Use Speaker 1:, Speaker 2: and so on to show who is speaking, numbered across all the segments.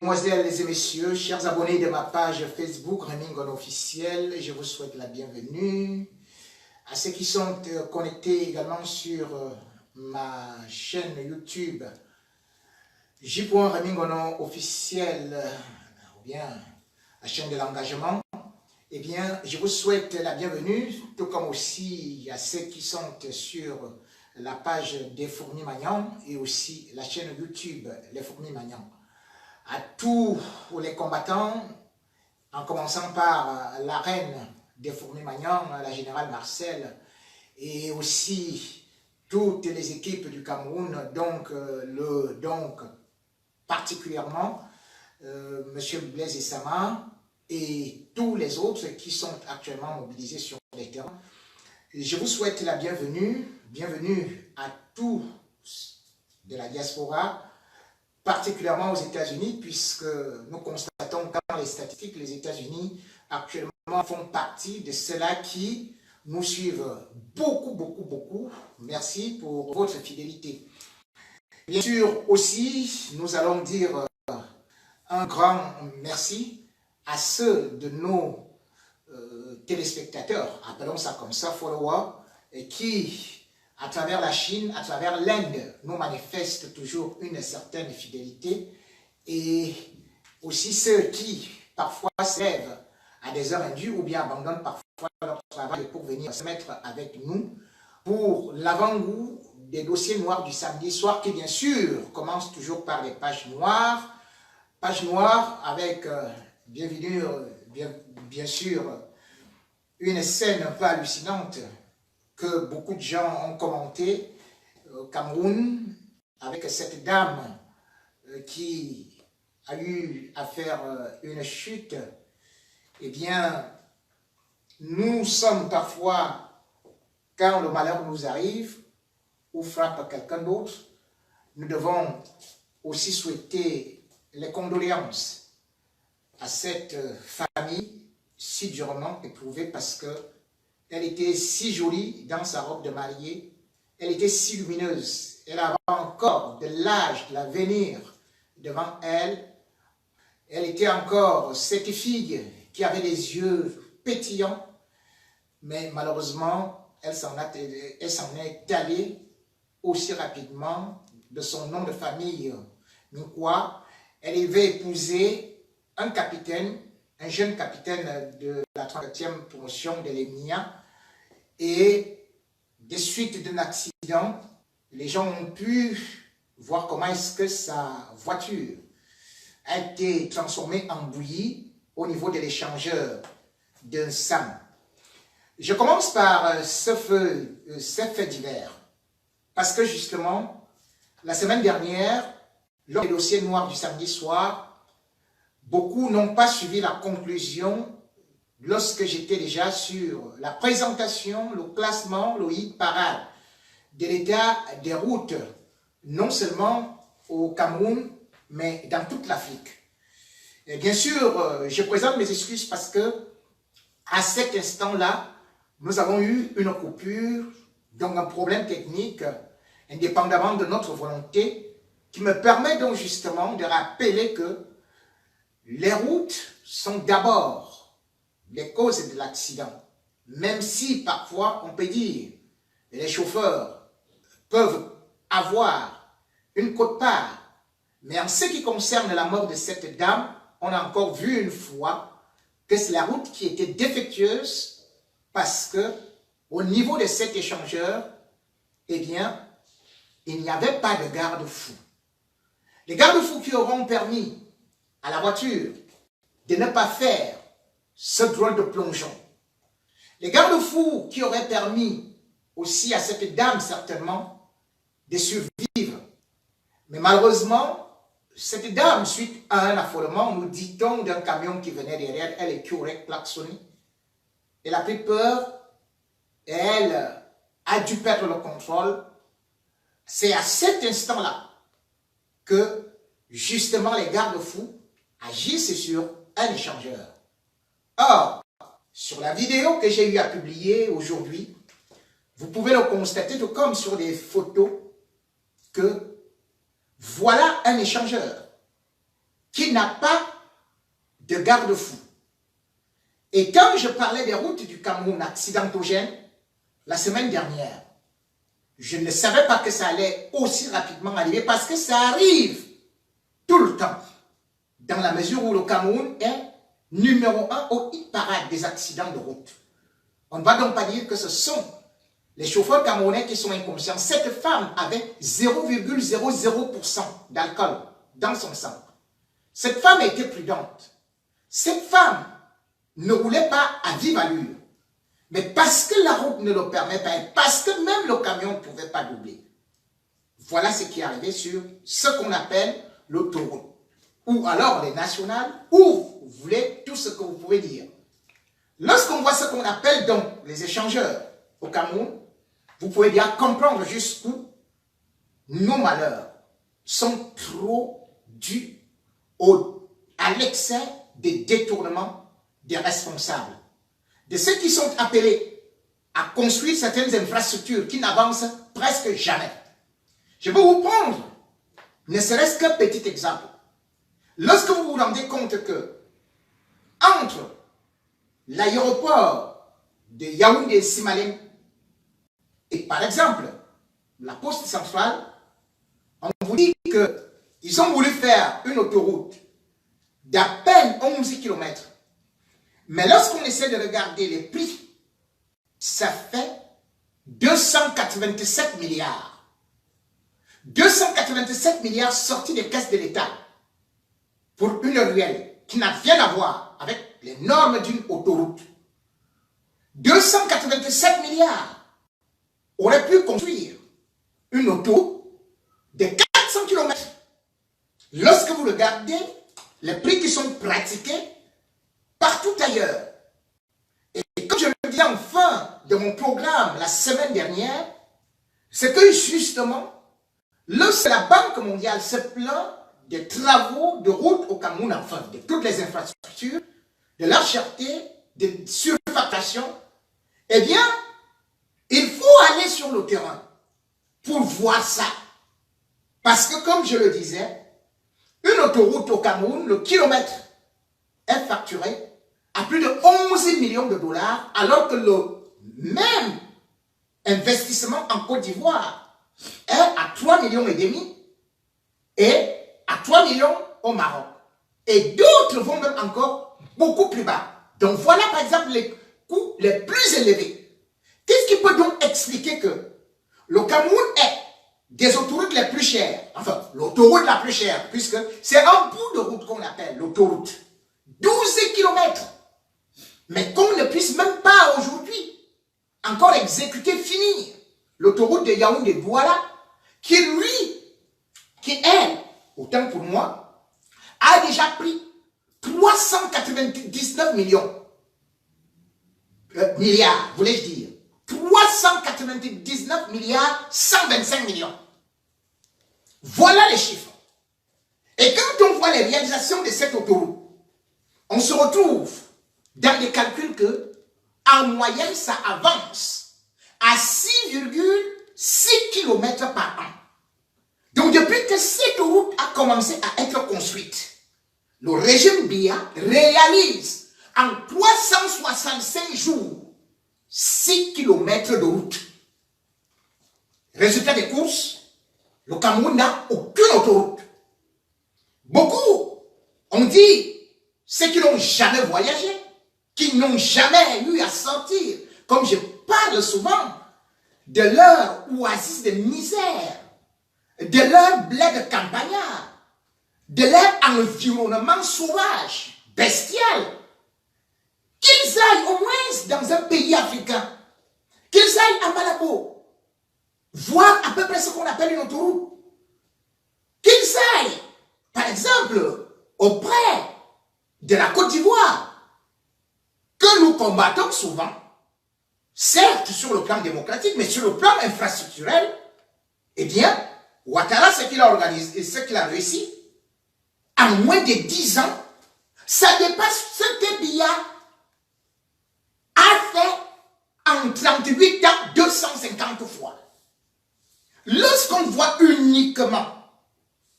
Speaker 1: Mesdemoiselles et messieurs, chers abonnés de ma page Facebook Remy Ngono officiel, je vous souhaite la bienvenue. À ceux qui sont connectés également sur ma chaîne YouTube J.Remy Ngono officiel, ou bien la chaîne de l'engagement, eh bien, je vous souhaite la bienvenue, tout comme aussi à ceux qui sont sur la page des Fourmis Magnans et aussi la chaîne YouTube Les Fourmis Magnans. À tous les combattants, en commençant par la reine des Fourmis Magnans, la générale Marcel, et aussi toutes les équipes du Cameroun, donc particulièrement Monsieur Blaise Essama et tous les autres qui sont actuellement mobilisés sur les terrains. Je vous souhaite la bienvenue, bienvenue à tous de la diaspora, particulièrement aux États-Unis, puisque nous constatons que dans les statistiques, les États-Unis actuellement font partie de ceux-là qui nous suivent beaucoup. Merci pour votre fidélité. Bien sûr aussi, nous allons dire un grand merci à ceux de nos téléspectateurs, appelons ça comme ça, followers, qui à travers la Chine, à travers l'Inde, nous manifestent toujours une certaine fidélité, et aussi ceux qui parfois se lèvent à des heures indues ou bien abandonnent parfois leur travail pour venir se mettre avec nous pour l'avant-goût des dossiers noirs du samedi soir, qui bien sûr commence toujours par les pages noires avec bien sûr une scène un peu hallucinante que beaucoup de gens ont commenté au Cameroun, avec cette dame qui a eu à faire une chute. Eh bien, nous sommes parfois, quand le malheur nous arrive ou frappe quelqu'un d'autre, nous devons aussi souhaiter les condoléances à cette famille si durement éprouvée, parce que elle était si jolie dans sa robe de mariée, elle était si lumineuse, elle avait encore de l'âge, de l'avenir devant elle. Elle était encore cette fille qui avait les yeux pétillants, mais malheureusement, elle s'en est allée aussi rapidement de son nom de famille, Nkwa. Elle avait épousé un capitaine, un jeune capitaine de la 30e promotion de l'EMIA, et de suite d'un accident, les gens ont pu voir comment est-ce que sa voiture a été transformée en bouillie au niveau de l'échangeur d'un SAM. Je commence par ce fait divers, parce que justement, la semaine dernière, lors des dossiers noirs du samedi soir, beaucoup n'ont pas suivi la conclusion lorsque j'étais déjà sur la présentation, le classement, le hit parade de l'état des routes, non seulement au Cameroun, mais dans toute l'Afrique. Et bien sûr, je présente mes excuses parce que à cet instant-là, nous avons eu une coupure, donc un problème technique, indépendamment de notre volonté, qui me permet donc justement de rappeler que les routes sont d'abord les causes de l'accident, même si parfois on peut dire que les chauffeurs peuvent avoir une quote-part, mais en ce qui concerne la mort de cette dame, on a encore vu une fois que c'est la route qui était défectueuse, parce que au niveau de cet échangeur, eh bien, il n'y avait pas de garde-fou. Les garde-fous qui auront permis à la voiture de ne pas faire ce drôle de plongeon. Les garde-fous qui auraient permis aussi à cette dame certainement de survivre. Mais malheureusement, cette dame, suite à un affolement, nous dit-on, d'un camion qui venait derrière elle et qui aurait klaxonné, elle a pris peur et elle a dû perdre le contrôle. C'est à cet instant-là que justement les garde-fous agissent sur un échangeur. Or, sur la vidéo que j'ai eu à publier aujourd'hui, vous pouvez le constater, tout comme sur des photos, que voilà un échangeur qui n'a pas de garde-fou. Et quand je parlais des routes du Cameroun accidentogènes, la semaine dernière, je ne savais pas que ça allait aussi rapidement arriver parce que ça arrive tout le temps, dans la mesure où le Cameroun est numéro 1 au hit-parade des accidents de route. On ne va donc pas dire que ce sont les chauffeurs camerounais qui sont inconscients. Cette femme avait 0,00% d'alcool dans son sang. Cette femme était prudente. Cette femme ne roulait pas à vive allure. Mais parce que la route ne le permet pas, et parce que même le camion ne pouvait pas doubler. Voilà ce qui est arrivé sur ce qu'on appelle l'autoroute. Ou alors les nationales, ou vous voulez tout ce que vous pouvez dire. Lorsqu'on voit ce qu'on appelle donc les échangeurs au Cameroun, vous pouvez bien comprendre jusqu'où nos malheurs sont trop dus à l'excès des détournements des responsables, de ceux qui sont appelés à construire certaines infrastructures qui n'avancent presque jamais. Je vais vous prendre ne serait-ce qu'un petit exemple. Lorsque vous vous rendez compte que entre l'aéroport de Yaoundé-Simalem et par exemple la poste centrale, on vous dit qu'ils ont voulu faire une autoroute d'à peine 11 km. Mais lorsqu'on essaie de regarder les prix, ça fait 287 milliards. 287 milliards sortis des caisses de l'État pour une ruelle qui n'a rien à voir avec les normes d'une autoroute. 287 milliards auraient pu construire une autoroute de 400 km. Lorsque vous regardez les prix qui sont pratiqués partout ailleurs, et comme je le disais en fin de mon programme la semaine dernière, c'est que justement, lorsque la Banque mondiale se plaint des travaux de route au Cameroun, enfin de toutes les infrastructures, de la cherté, de surfactation, eh bien, il faut aller sur le terrain pour voir ça. Parce que, comme je le disais, une autoroute au Cameroun, le kilomètre est facturé à plus de 11 millions de dollars, alors que le même investissement en Côte d'Ivoire est à 3,5 millions et à 3 millions au Maroc. Et d'autres vont même encore beaucoup plus bas. Donc voilà par exemple les coûts les plus élevés. Qu'est-ce qui peut donc expliquer que le Cameroun est des autoroutes les plus chères, enfin l'autoroute la plus chère, puisque c'est un bout de route qu'on appelle l'autoroute. 12 km. Mais qu'on ne puisse même pas aujourd'hui encore exécuter, finir l'autoroute de Yaoundé-Douala, qui elle, autant pour moi, a déjà pris 399 milliards, voulais-je dire. 399 milliards 125 millions. Voilà les chiffres. Et quand on voit les réalisations de cette autoroute, on se retrouve dans des calculs que, en moyenne, ça avance à 6,6 km par an. Donc, depuis que cette route a commencé à être construite, le régime Biya réalise en 365 jours 6 km de route. Résultat des courses, le Cameroun n'a aucune autoroute. Beaucoup ont dit, ceux qui n'ont jamais voyagé, qui n'ont jamais eu à sortir, comme je parle souvent, de leur oasis de misère, de leur bled campagnard, de leur environnement sauvage, bestial, qu'ils aillent au moins dans un pays africain, qu'ils aillent à Malabo, voir à peu près ce qu'on appelle une autoroute, qu'ils aillent, par exemple, auprès de la Côte d'Ivoire, que nous combattons souvent, certes sur le plan démocratique, mais sur le plan infrastructurel, eh bien, Ouattara, ce qu'il a organisé et ce qu'il a réussi, en moins de 10 ans, ça dépasse ce que Biya a fait en 38 ans 250 fois. Lorsqu'on voit uniquement,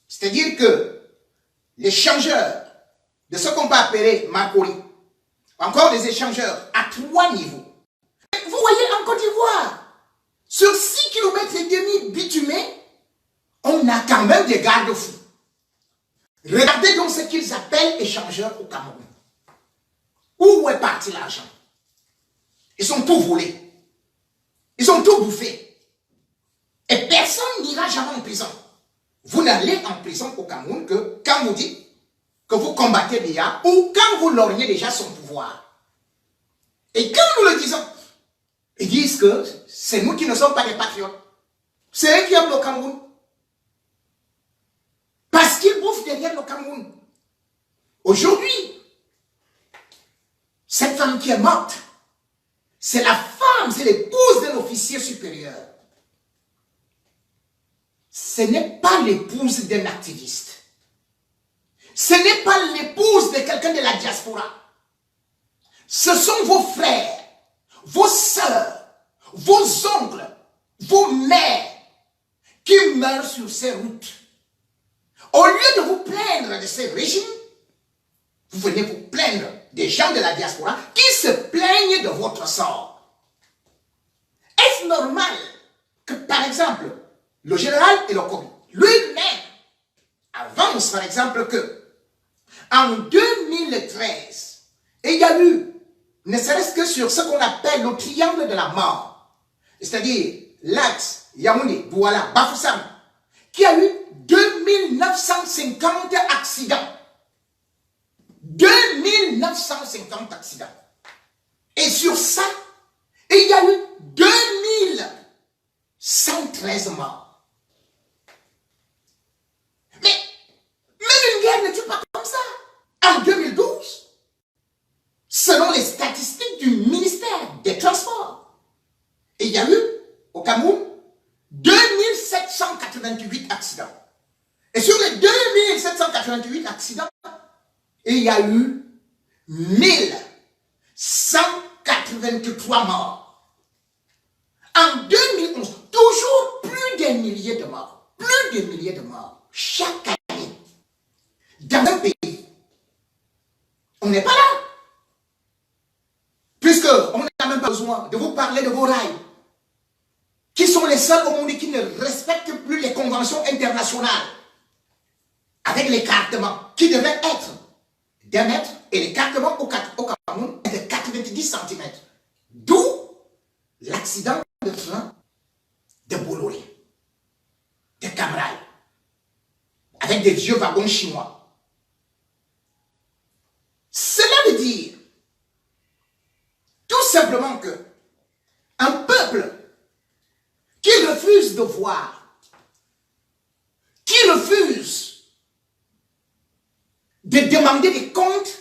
Speaker 1: c'est-à-dire que l'échangeur de ce qu'on peut appeler Makori. Encore des échangeurs à 3 niveaux. Vous voyez en Côte d'Ivoire, sur 6 km et demi bitumés, on a quand même des garde-fous. Regardez donc ce qu'ils appellent échangeurs au Cameroun. Où est parti l'argent? Ils ont tout volé. Ils ont tout bouffé. Et personne n'ira jamais en prison. Vous n'allez en prison au Cameroun que quand vous dites que vous combattez Biya ou quand vous lorgnez déjà son pouvoir. Et quand nous le disons, ils disent que c'est nous qui ne sommes pas des patriotes. C'est eux qui aiment le Cameroun. Parce qu'ils bouffent derrière le Cameroun. Aujourd'hui, cette femme qui est morte, c'est la femme, c'est l'épouse d'un officier supérieur. Ce n'est pas l'épouse d'un activiste. Ce n'est pas l'épouse de quelqu'un de la diaspora. Ce sont vos frères, vos sœurs, vos oncles, vos mères qui meurent sur ces routes. Au lieu de vous plaindre de ces régimes, vous venez vous plaindre des gens de la diaspora qui se plaignent de votre sort. Est-ce normal que, par exemple, le général et le Kobi, lui-même, avance par exemple que en 2013, il y a eu, ne serait-ce que sur ce qu'on appelle le triangle de la mort, c'est-à-dire l'axe Yaoundé, Douala, Bafoussam, qui a eu 2950 accidents. 2950 accidents. Et sur ça, il y a eu 2113 morts. Mais même une guerre ne tue pas comme ça. En 2012, selon les statistiques du ministère des Transports, il y a eu au Cameroun 2788 accidents. Et sur les 2788 accidents, il y a eu 1183 morts. En 2011, toujours plus des milliers de morts. Plus de milliers de morts. Chaque année. Dans un pays. On n'est pas là. Puisqu'on n'a même pas besoin de vous parler de vos rails. Qui sont les seuls au monde qui ne respectent plus les conventions internationales. Avec l'écartement qui devait être d'1 mètre et l'écartement au Cameroun est de 90 cm. D'où l'accident de train de Bolloré, de Camrail, avec des vieux wagons chinois. Cela veut dire tout simplement que un peuple qui refuse de voir, qui refuse de demander des comptes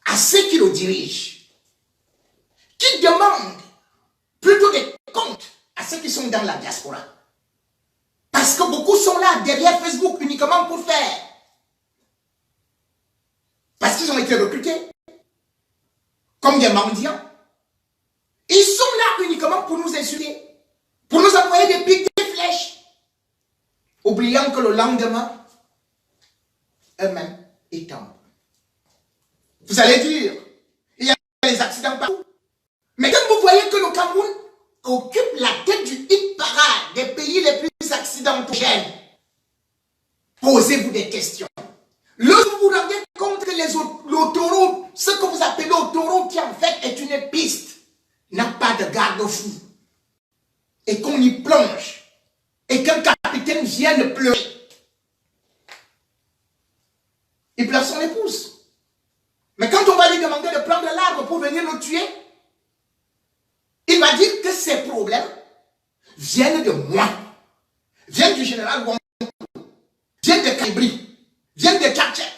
Speaker 1: à ceux qui le dirigent, qui demandent plutôt des comptes à ceux qui sont dans la diaspora. Parce que beaucoup sont là derrière Facebook uniquement pour faire. Parce qu'ils ont été recrutés comme des mendiants. Ils sont là uniquement pour nous insulter, pour nous envoyer des pics, des flèches, oubliant que le lendemain, eux-mêmes, ils tombent. Vous allez dire, il y a des accidents partout. Mais quand vous voyez que le Cameroun occupe la tête du hit-parade des pays les plus accidentogènes, posez-vous des questions. Lorsque vous vous rendez compte que l'autoroute, ce que vous appelez l'autoroute qui en fait est une piste, n'a pas de garde-fou, et qu'on y plonge, et qu'un capitaine vienne pleurer, il pleure son épouse. Mais quand on va lui demander de prendre l'arbre pour venir le tuer, il va dire que ses problèmes viennent de moi, viennent du général Wong, viennent de Kalibri, viennent de Tchatchek,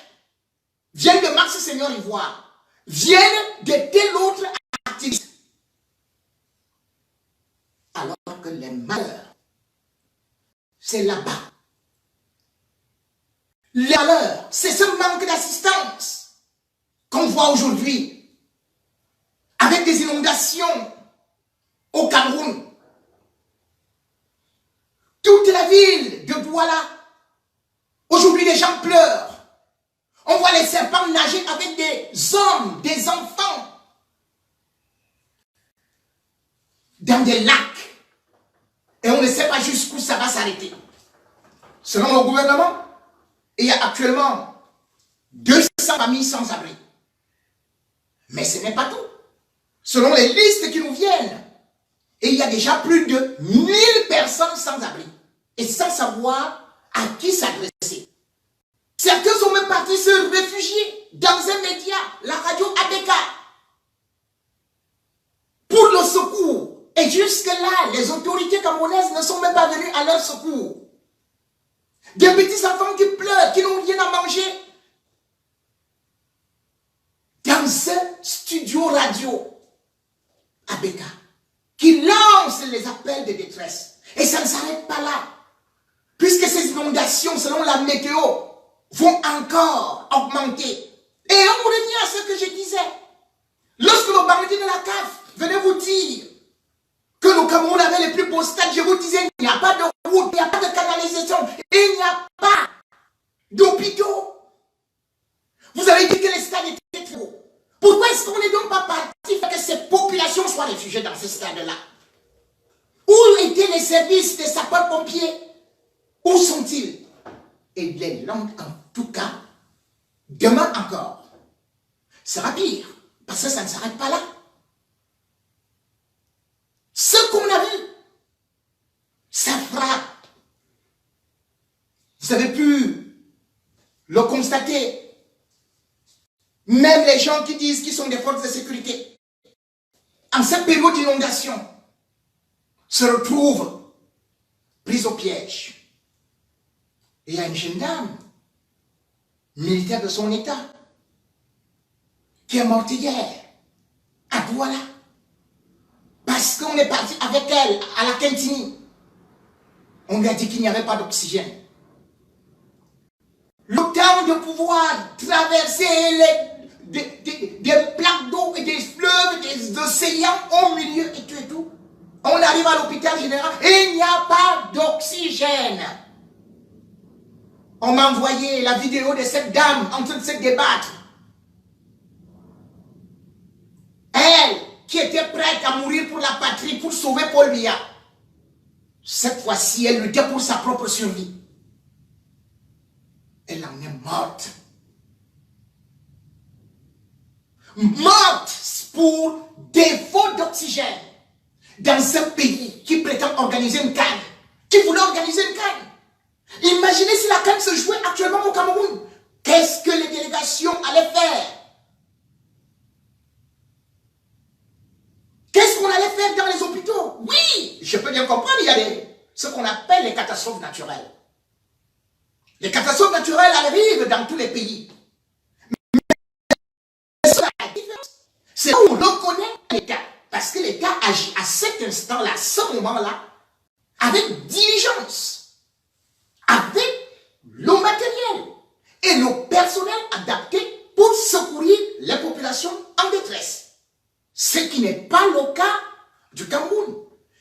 Speaker 1: viennent de Max Seigneur Ivoire, viennent de tel autre activiste. Alors que les malheurs, c'est là-bas. Les malheurs, c'est ce manque d'assistance qu'on voit aujourd'hui avec des inondations au Cameroun. Toute la ville de Douala, aujourd'hui les gens pleurent On voit les serpents nager avec des hommes, des enfants, dans des lacs. Et on ne sait pas jusqu'où ça va s'arrêter. Selon le gouvernement, il y a actuellement 200 familles sans abri. Mais ce n'est pas tout. Selon les listes qui nous viennent, il y a déjà plus de 1000 personnes sans abri. Et sans savoir à qui s'adresser. Certains sont même partis se réfugier dans un média, la radio ABK, pour le secours. Et jusque-là, les autorités camerounaises ne sont même pas venues à leur secours. Des petits enfants qui pleurent, qui n'ont rien à manger. Dans un studio radio ABK, qui lance les appels de détresse. Et ça ne s'arrête pas là. Puisque ces inondations, selon la météo, vont encore augmenter. Et on revient à ce que je disais. Lorsque le bandit de la CAF venait vous dire que le Cameroun avait les plus beaux stades, je vous disais, il n'y a pas de route, il n'y a pas de canalisation, il n'y a pas d'hôpitaux. Vous avez dit que les stades étaient trop beaux. Pourquoi est-ce qu'on n'est donc pas parti pour que ces populations soient réfugiées dans ces stades-là? Où étaient les services des sapeurs-pompiers? Où sont-ils? Et les langues, en tout cas, demain encore, sera pire, parce que ça ne s'arrête pas là. Ce qu'on a vu, ça frappe. Vous avez pu le constater. Même les gens qui disent qu'ils sont des forces de sécurité, en cette période d'inondation, se retrouvent pris au piège. Et il y a une jeune dame, militaire de son état, qui est morte hier, à Douala, parce qu'on est parti avec elle à la Kentini. On lui a dit qu'il n'y avait pas d'oxygène. Le temps de pouvoir traverser des plaques d'eau et des fleuves, des océans au milieu et tout et tout. On arrive à l'hôpital général et il n'y a pas d'oxygène. On m'a envoyé la vidéo de cette dame en train de se débattre. Elle, qui était prête à mourir pour la patrie, pour sauver Paul Biya. Cette fois-ci, elle luttait pour sa propre survie. Elle en est morte. Morte pour défaut d'oxygène. Dans un pays qui prétend organiser une CAN, qui voulait organiser une CAN. Imaginez si la CAN se jouait actuellement au Cameroun. Qu'est-ce que les délégations allaient faire? Qu'est-ce qu'on allait faire dans les hôpitaux? Oui, je peux bien comprendre, il y a ce qu'on appelle les catastrophes naturelles. Les catastrophes naturelles arrivent dans tous les pays. Mais c'est là où on reconnaît l'État. Parce que l'État agit à cet instant-là, à ce moment-là, avec diligence, avec le matériel et le personnel adapté pour secourir les populations en détresse. Ce qui n'est pas le cas du Cameroun.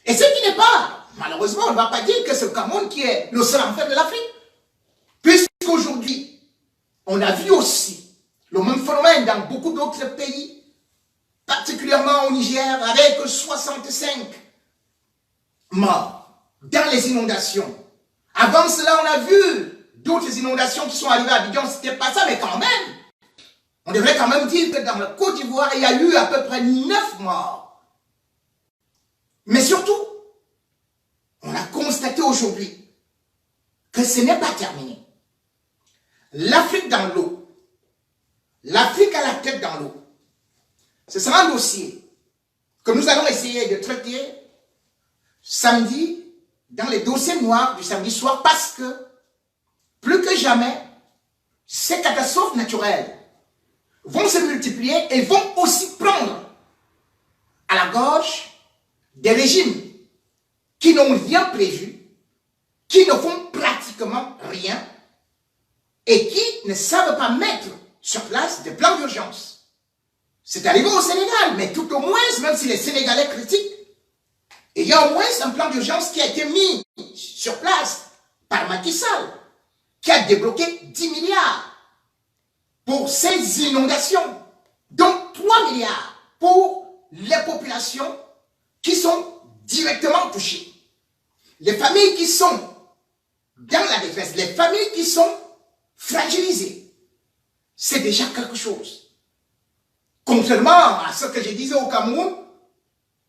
Speaker 1: Et ce qui n'est pas, malheureusement, on ne va pas dire que c'est le Cameroun qui est le seul enfer de l'Afrique. Puisqu'aujourd'hui, on a vu aussi le même phénomène dans beaucoup d'autres pays, particulièrement au Niger, avec 65 morts dans les inondations. Avant cela, on a vu d'autres inondations qui sont arrivées à Abidjan, c'était pas ça, mais quand même, on devrait quand même dire que dans la Côte d'Ivoire, il y a eu à peu près 9 morts. Mais surtout, on a constaté aujourd'hui que ce n'est pas terminé. L'Afrique dans l'eau, l'Afrique à la tête dans l'eau, ce sera un dossier que nous allons essayer de traiter samedi dans les dossiers noirs du samedi soir parce que plus que jamais, ces catastrophes naturelles vont se multiplier et vont aussi prendre à la gorge des régimes qui n'ont rien prévu, qui ne font pratiquement rien et qui ne savent pas mettre sur place des plans d'urgence. C'est arrivé au Sénégal, mais tout au moins, même si les Sénégalais critiquent, il y a au moins un plan d'urgence qui a été mis sur place par Macky Sall, qui a débloqué 10 milliards. pour ces inondations. Donc 3 milliards pour les populations qui sont directement touchées. Les familles qui sont dans la détresse, les familles qui sont fragilisées. C'est déjà quelque chose. Contrairement à ce que je disais au Cameroun,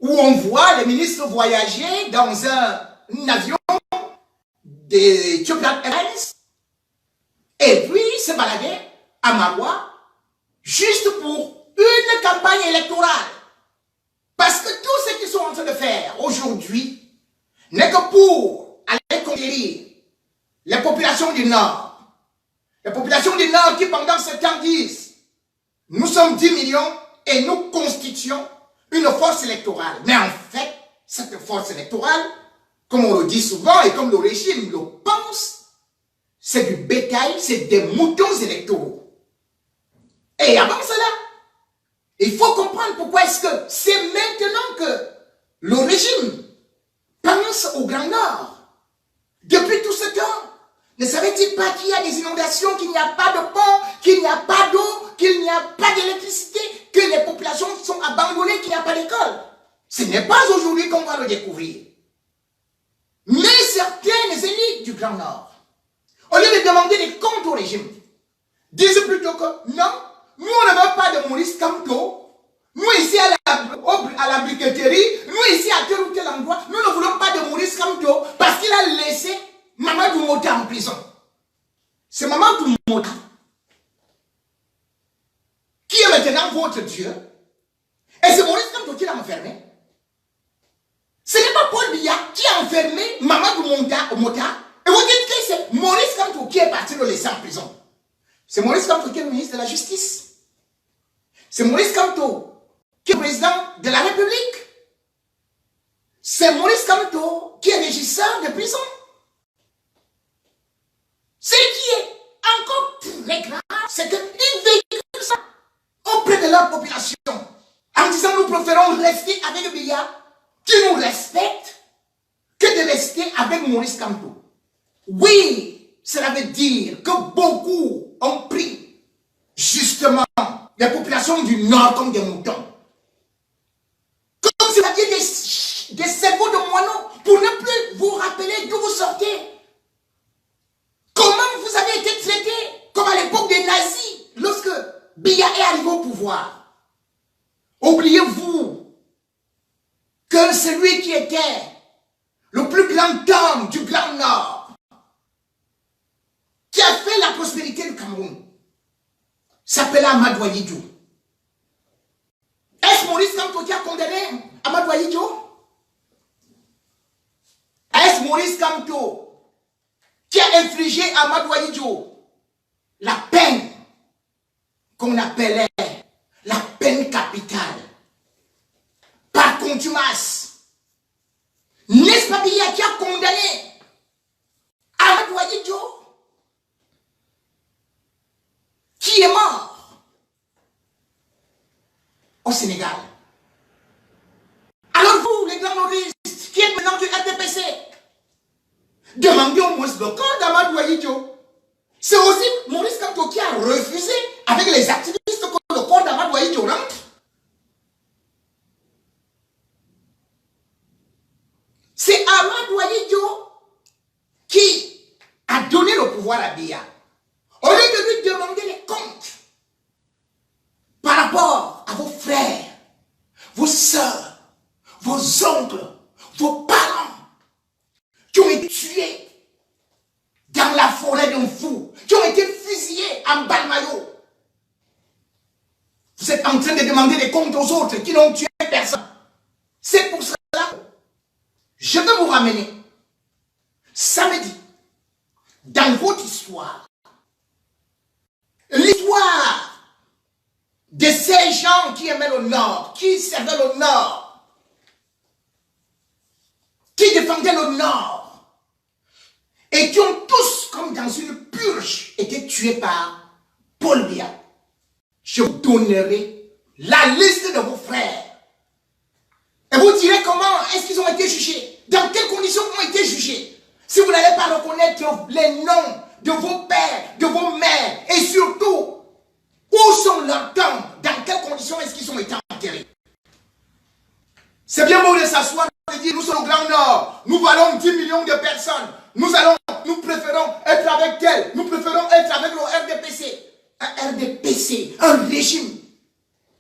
Speaker 1: où on voit les ministres voyager dans un avion d'Ethiopian Airlines et puis se balader à Maroua juste pour une campagne électorale. Parce que tout ce qu'ils sont en train de faire aujourd'hui n'est que pour aller conquérir les populations du Nord. Les populations du Nord qui pendant ce temps disent « Nous sommes 10 millions et nous constituons une force électorale. » Mais en fait, cette force électorale, comme on le dit souvent et comme le régime le pense, c'est du bétail, c'est des moutons électoraux. Et avant cela, il faut comprendre pourquoi est-ce que c'est maintenant que le régime pense au Grand Nord. Depuis tout ce temps, ne savait-il pas qu'il y a des inondations, qu'il n'y a pas de pont, qu'il n'y a pas d'eau, qu'il n'y a pas d'électricité, que les populations sont abandonnées, qu'il n'y a pas d'école? Ce n'est pas aujourd'hui qu'on va le découvrir. Mais certaines élites du Grand Nord, au lieu de demander des comptes au régime, disent plutôt que non, nous on ne veut pas de Maurice Kamto, nous ici à la briqueterie, nous ici à tel ou tel endroit, nous ne voulons pas de Maurice Kamto parce qu'il a laissé Mamadou Mota en prison. C'est Mamadou Mota qui est maintenant votre Dieu et c'est Maurice Kamto qui l'a enfermé. Ce n'est pas Paul Biya qui a enfermé Mamadou Mota et vous dites que c'est Maurice Kamto qui est parti le laisser en prison. C'est Maurice Kamto qui est le ministre de la Justice. C'est Maurice Kamto qui est président de la République. C'est Maurice Kamto qui est régisseur de prison. Ce qui est encore très grave, c'est qu'ils véhiculent ça auprès de leur population. En disant nous préférons rester avec Biya qui nous respecte que de rester avec Maurice Kamto. Oui, cela veut dire que beaucoup ont pris justement les populations du Nord comme des moutons. Comme si vous aviez des cerveaux de moineaux pour ne plus vous rappeler d'où vous sortez. Comment vous avez été traité comme à l'époque des nazis lorsque Biya est arrivé au pouvoir. Oubliez-vous que celui qui était le plus grand homme du Grand Nord, qui a fait la prospérité du Cameroun, s'appelait Amadou Ahidjo. Est-ce Maurice Kamto qui a condamné Amadou Ahidjo? Est-ce Maurice Kamto qui a infligé à Amadou Ahidjo la peine qu'on appelait la peine capitale par contumace? N'est-ce pas Biya qui a condamné Amadou Ahidjo qui est mort au Sénégal? Alors vous, les grands nordistes, qui êtes maintenant du RDPC, demandez au moins le corps d'Amadou Ahidjo. C'est aussi Maurice Kamto qui a refusé avec les activistes que le corps d'Amadou Ahidjo rentre. C'est Amadou Ahidjo qui a donné le pouvoir à Biya. Au lieu de lui demander les comptes par rapport à vos frères, vos sœurs, vos oncles, vos parents qui ont été tués dans la forêt d'un fou, qui ont été fusillés en Balmayo. Vous êtes en train de demander des comptes aux autres qui n'ont tué personne. C'est pour cela que je veux vous ramener samedi dans votre histoire. L'histoire de ces gens qui aimaient le Nord, qui servaient le Nord, qui défendaient le Nord, et qui ont tous, comme dans une purge, été tués par Paul Biya. Je vous donnerai la liste de vos frères. Et vous direz comment est-ce qu'ils ont été jugés, dans quelles conditions ils ont été jugés. Si vous n'allez pas reconnaître les noms de vos pères, de vos mères, et surtout s'asseoir et dire, nous sommes au Grand Nord, nous valons 10 millions de personnes, nous préférons être avec tel, nous préférons être avec le RDPC. Un RDPC, un régime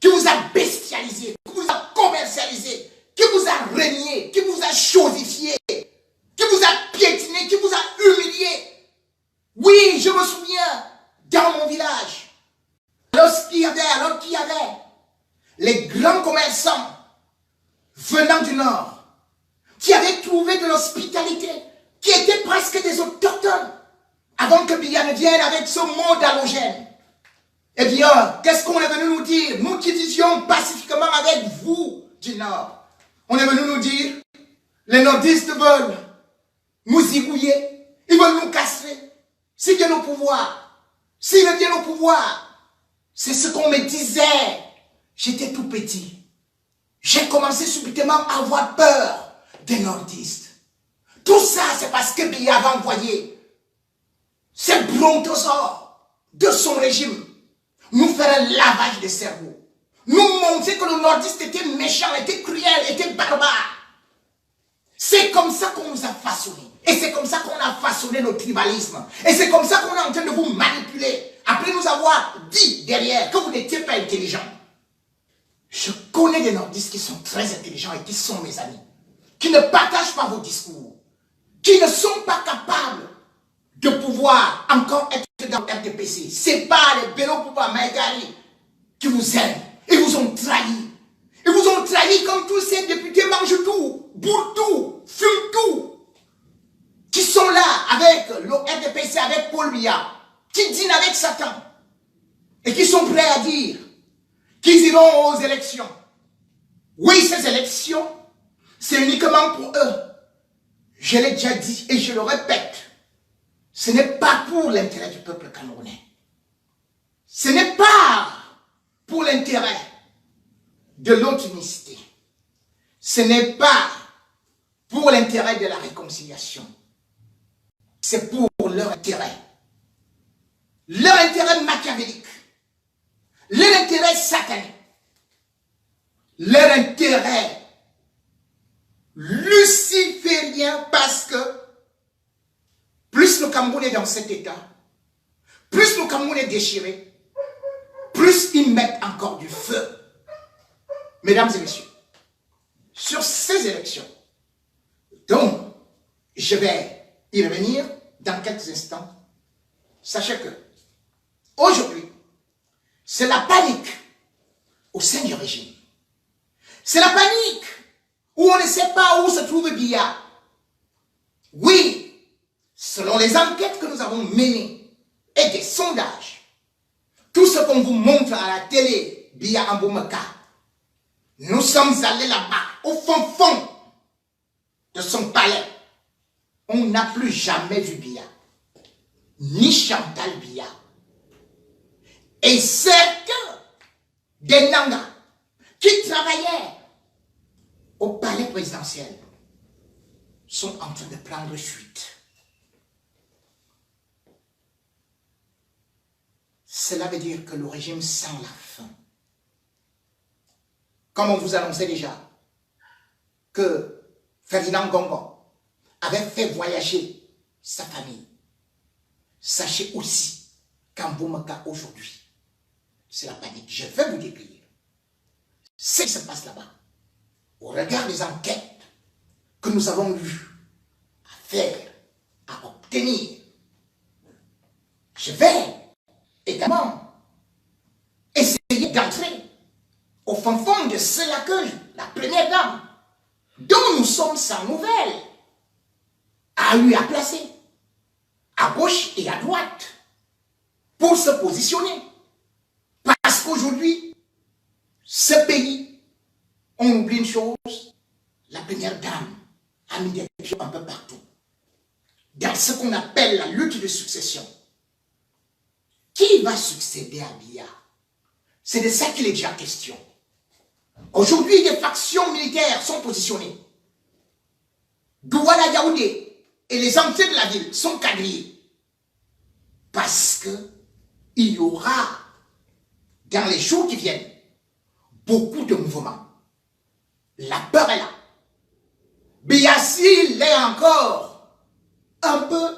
Speaker 1: qui vous a bestialisé, qui vous a commercialisé, qui vous a régné, qui vous a chosifié, qui vous a piétiné, qui vous a humilié. Oui, je me souviens, dans mon village, alors qu'il y avait les grands commerçants venant du Nord, qui avaient trouvé de l'hospitalité, qui étaient presque des autochtones, avant que Biya ne vienne avec ce mot d'halogène. Eh bien, qu'est-ce qu'on est venu nous dire? Nous qui disions pacifiquement avec vous du Nord. On est venu nous dire, les nordistes veulent nous zigouiller, ils veulent nous castrer. S'ils viennent au pouvoir, s'ils viennent au pouvoir, c'est ce qu'on me disait. J'étais tout petit. J'ai commencé subitement à avoir peur des nordistes. Tout ça, c'est parce que Biya avait envoyé ces brontosaures de son régime nous faire un lavage de cerveau. Nous montrer que le nordiste était méchant, était cruel, était barbare. C'est comme ça qu'on nous a façonnés. Et c'est comme ça qu'on a façonné nos tribalismes. Et c'est comme ça qu'on est en train de vous manipuler. Après nous avoir dit derrière que vous n'étiez pas intelligent. Je connais des nordistes qui sont très intelligents et qui sont mes amis. Qui ne partagent pas vos discours. Qui ne sont pas capables de pouvoir encore être dans le RDPC. Ce n'est pas les Bello Poupa Maïgari qui vous aiment. Ils vous ont trahi. Ils vous ont trahi comme tous ces députés mangent tout, bourrent tout, fument tout. Qui sont là avec le RDPC, avec Paul Biya, qui dînent avec Satan. Et qui sont prêts à dire qu'ils iront aux élections. Oui, ces élections, c'est uniquement pour eux. Je l'ai déjà dit et je le répète. Ce n'est pas pour l'intérêt du peuple camerounais. Ce n'est pas pour l'intérêt de l'autonicité. Ce n'est pas pour l'intérêt de la réconciliation. C'est pour leur intérêt. Leur intérêt machiavélique. Leur intérêt satanique. Leur intérêt luciférien, parce que plus le Cameroun est dans cet état, plus le Cameroun est déchiré, plus ils mettent encore du feu. Mesdames et messieurs, sur ces élections, dont je vais y revenir dans quelques instants, sachez que aujourd'hui, c'est la panique au sein du régime. C'est la panique où on ne sait pas où se trouve Biya. Oui, selon les enquêtes que nous avons menées et des sondages, tout ce qu'on vous montre à la télé, Biya Ambomaka, nous sommes allés là-bas, au fond de son palais. On n'a plus jamais vu Biya, ni Chantal Biya. Et certains des Nangas qui travaillaient au palais présidentiel sont en train de prendre fuite. Cela veut dire que le régime sent la faim. Comme on vous annonçait déjà que Ferdinand Gongo avait fait voyager sa famille. Sachez aussi qu'en Boumaka aujourd'hui, c'est la panique. Je vais vous décrire ce qui se passe là-bas. Au regard des enquêtes que nous avons eues à faire, à obtenir, je vais également essayer d'entrer au fond de cela que la première dame, dont nous sommes sans nouvelles, a eu à placer à gauche et à droite pour se positionner. Parce qu'aujourd'hui, ce pays, on oublie une chose, la première dame a mis des pieds un peu partout. Dans ce qu'on appelle la lutte de succession. Qui va succéder à Biya? C'est de ça qu'il est déjà question. Aujourd'hui, des factions militaires sont positionnées. Douala Yaoundé et les entrées de la ville sont quadrillées. Parce qu'il y aura, dans les jours qui viennent, beaucoup de mouvements. La peur est là. Biassi l'est encore un peu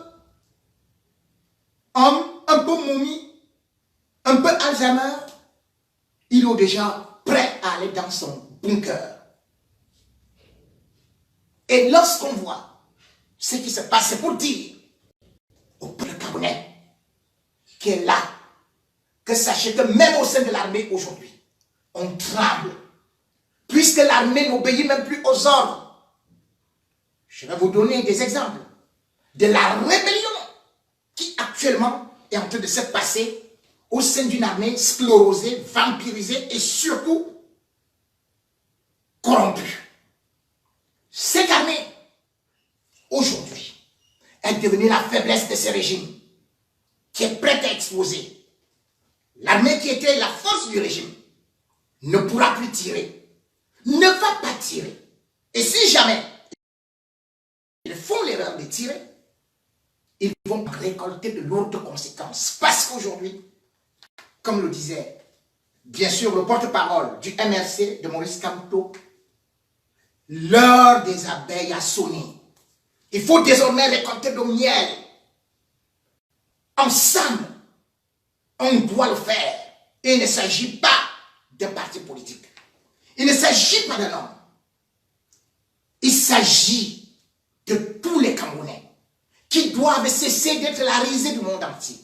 Speaker 1: homme, un peu momie, un peu Alzheimer. Il est déjà prêt à aller dans son bunker. Et lorsqu'on voit ce qui se passe, c'est pour dire au peuple camerounais qui est là, que sachez que même au sein de l'armée aujourd'hui, on tremble, puisque l'armée n'obéit même plus aux ordres. Je vais vous donner des exemples de la rébellion qui actuellement est en train de se passer au sein d'une armée sclérosée, vampirisée et surtout corrompue. Cette armée, aujourd'hui, est devenue la faiblesse de ce régime qui est prête à exploser. L'armée qui était la force du régime ne pourra plus tirer, ne va pas tirer. Et si jamais ils font l'erreur de tirer, ils vont récolter de lourdes conséquences. Parce qu'aujourd'hui, comme le disait bien sûr le porte-parole du MRC de Maurice Kamto, l'heure des abeilles a sonné. Il faut désormais récolter le miel. Ensemble, on doit le faire. Et il ne s'agit pas d'un parti politique. Il ne s'agit pas d'un homme. Il s'agit de tous les Camerounais qui doivent cesser d'être la risée du monde entier.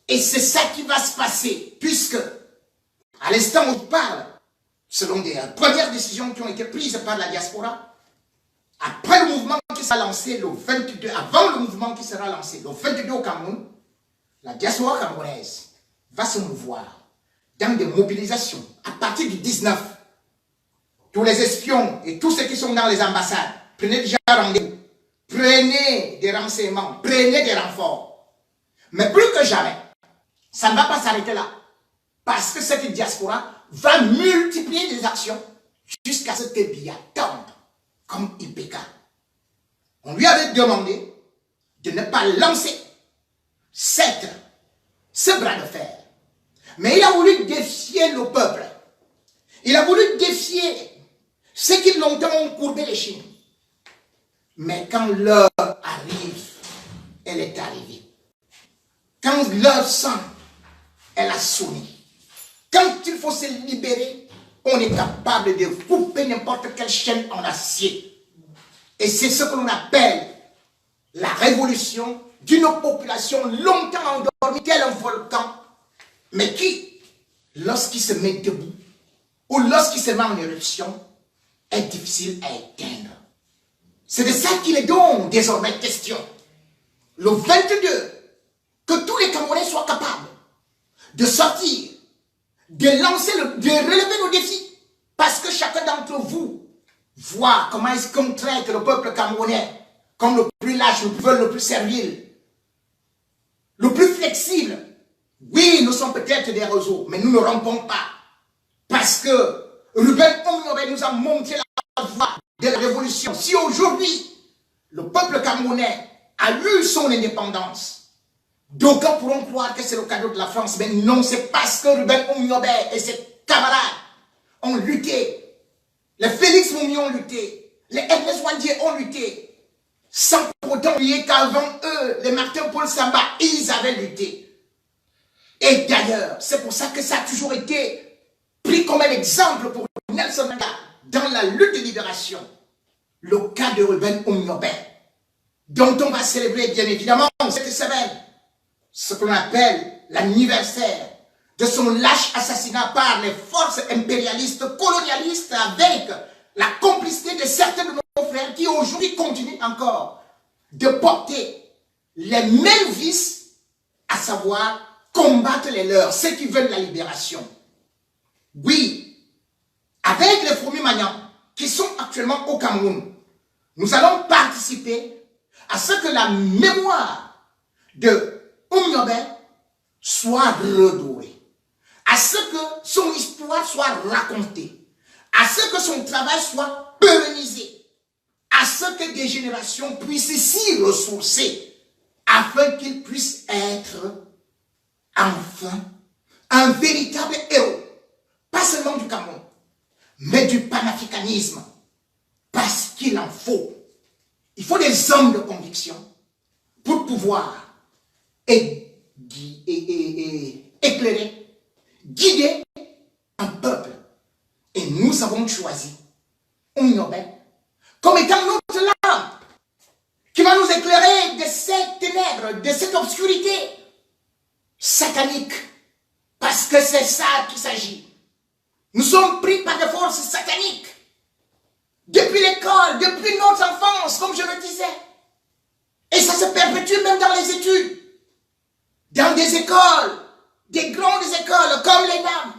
Speaker 1: Et c'est ça qui va se passer, puisque, à l'instant où je parle, selon des premières décisions qui ont été prises par la diaspora, après le mouvement qui sera lancé le 22, avant le mouvement qui sera lancé le 22 au Cameroun, la diaspora camerounaise va se mouvoir dans des mobilisations à partir du 19. Tous les espions et tous ceux qui sont dans les ambassades, prenez déjà rendez-vous, prenez des renseignements, prenez des renforts. Mais plus que jamais, ça ne va pas s'arrêter là. Parce que cette diaspora va multiplier des actions jusqu'à ce que Biya tombe comme Ibeka. On lui avait demandé de ne pas lancer ce bras de fer. Mais il a voulu défier le peuple. Il a voulu défier ceux qui longtemps ont courbé les chines. Mais quand l'heure arrive, elle est arrivée. Quand l'heure sonne, elle a sonné. Quand il faut se libérer, on est capable de couper n'importe quelle chaîne en acier. Et c'est ce que l'on appelle la révolution d'une population longtemps endormie, tel un volcan, mais qui, lorsqu'il se met debout, ou lorsqu'il se met en éruption, est difficile à éteindre. C'est de ça qu'il est donc désormais question. Le 22, que tous les Camerounais soient capables de sortir, de lancer, de relever nos défis. Parce que chacun d'entre vous voit comment est-ce qu'on traite le peuple camerounais comme le plus lâche, le plus servile, le plus flexible. Oui, nous sommes peut-être des réseaux, mais nous ne rompons pas. Parce que Ruben Oumiobe nous a montré la voie de la révolution. Si aujourd'hui, le peuple camerounais a eu son indépendance, d'aucuns pourront croire que c'est le cadeau de la France, mais non, c'est parce que Ruben Oumiobe et ses camarades ont lutté. Les Félix Moumi ont lutté. Les Ernest Wandier ont lutté. Sans pour autant oublier qu'avant eux, les Martin Paul Samba, ils avaient lutté. Et d'ailleurs, c'est pour ça que ça a toujours été pris comme un exemple pour Nelson Mandela dans la lutte de libération. Le cas de Ruben Oumiobe, dont on va célébrer bien évidemment cette semaine ce qu'on appelle l'anniversaire de son lâche assassinat par les forces impérialistes, colonialistes, avec la complicité de certains de nos frères qui aujourd'hui continuent encore de porter les mêmes vices, à savoir combattre les leurs, ceux qui veulent la libération. Oui, avec les fourmis magnans qui sont actuellement au Cameroun, nous allons participer à ce que la mémoire de Oumiobe soit redorée, à ce que son histoire soit racontée, à ce que son travail soit pérennisé, à ce que des générations puissent s'y ressourcer, afin qu'il puisse être enfin un véritable héros, pas seulement du Cameroun, mais du panafricanisme, parce qu'il en faut. Il faut des hommes de conviction pour pouvoir éclairer, guider un peuple. Et nous avons choisi Oumniobel comme étant notre lampe qui va nous éclairer de cette ténèbres, de cette obscurité satanique. Parce que c'est ça qu'il s'agit. Nous sommes pris par des forces sataniques. Depuis l'école, depuis notre enfance, comme je le disais. Et ça se perpétue même dans les études. Dans des écoles, des grandes écoles comme les dames.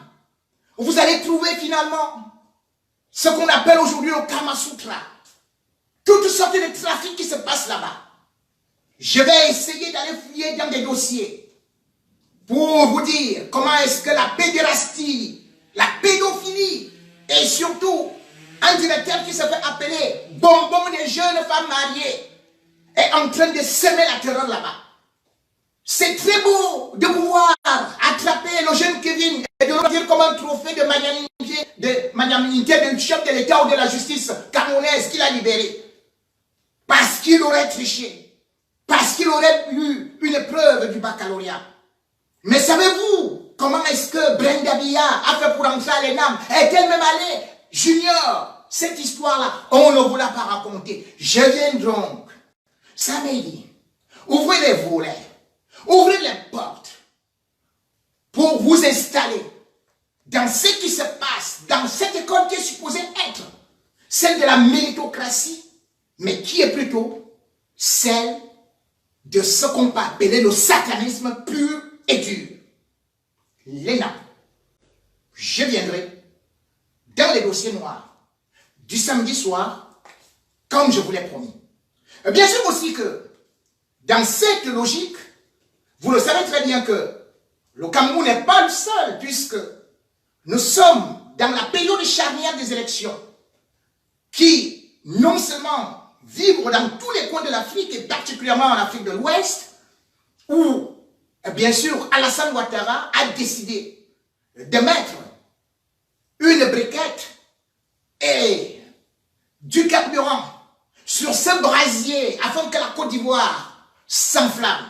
Speaker 1: Vous allez trouver finalement ce qu'on appelle aujourd'hui le Kama Sutra. Toutes sortes de trafics qui se passent là-bas. Je vais essayer d'aller fouiller dans des dossiers pour vous dire comment est-ce que la pédérastie, la pédophilie et surtout un directeur qui se fait appeler bonbon des jeunes femmes mariées est en train de semer la terreur là-bas. C'est très beau de pouvoir attraper le jeune Kevin et de le dire comme un trophée de magnanimité du chef de l'État ou de la justice camerounaise qu'il a libéré. Parce qu'il aurait triché. Parce qu'il aurait eu une épreuve du baccalauréat. Mais savez-vous comment est-ce que Brenda Biya a fait pour entrer à l'ENAM? Est-elle même allée? Junior, cette histoire-là, on ne vous l'a pas racontée. Je viens donc, samedi, ouvrez les volets, ouvrez les portes pour vous installer dans ce qui se passe, dans cette école qui est supposée être celle de la méritocratie, mais qui est plutôt celle de ce qu'on peut appeler le satanisme pur et dur. L'ENAM. Je viendrai dans les dossiers noirs du samedi soir, comme je vous l'ai promis. Bien sûr aussi que dans cette logique, vous le savez très bien que le Cameroun n'est pas le seul, puisque nous sommes dans la période charnière des élections, qui non seulement vivent dans tous les coins de l'Afrique, et particulièrement en Afrique de l'Ouest, où, bien sûr, Alassane Ouattara a décidé de mettre une briquette et du carburant sur ce brasier afin que la Côte d'Ivoire s'enflamme.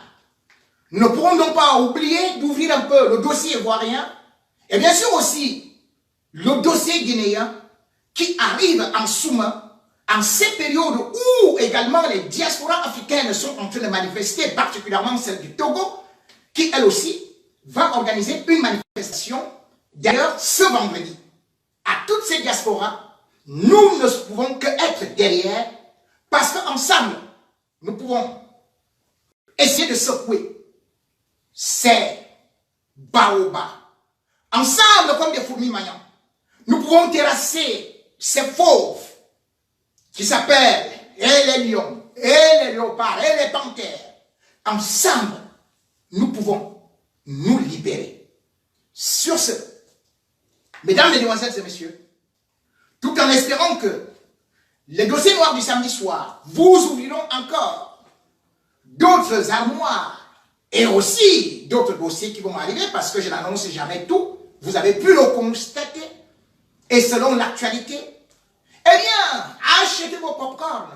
Speaker 1: Nous ne pourrons donc pas oublier d'ouvrir un peu le dossier ivoirien et bien sûr aussi le dossier guinéen qui arrive en sous-main en ces périodes où également les diasporas africaines sont en train de manifester, particulièrement celle du Togo, qui elle aussi va organiser une manifestation, d'ailleurs ce vendredi. À toutes ces diasporas, nous ne pouvons que être derrière, parce qu'ensemble, nous pouvons essayer de secouer ces baobabs. Ensemble, comme des fourmis maillants, nous pouvons terrasser ces fauves qui s'appellent et les lions, et les léopards, et les panthères. Ensemble, nous pouvons nous libérer. Sur ce, mesdames, mesdemoiselles et messieurs, tout en espérant que les dossiers noirs du samedi soir vous ouvriront encore d'autres armoires et aussi d'autres dossiers qui vont arriver parce que je n'annonce jamais tout. Vous avez pu le constater. Et selon l'actualité, eh bien, achetez vos pop-corn.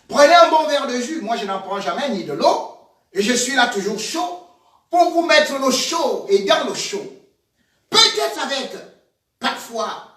Speaker 1: Prenez un bon verre de jus. Moi, je n'en prends jamais ni de l'eau. Et je suis là toujours chaud pour vous mettre le chaud et dans le chaud. Peut-être avec, parfois,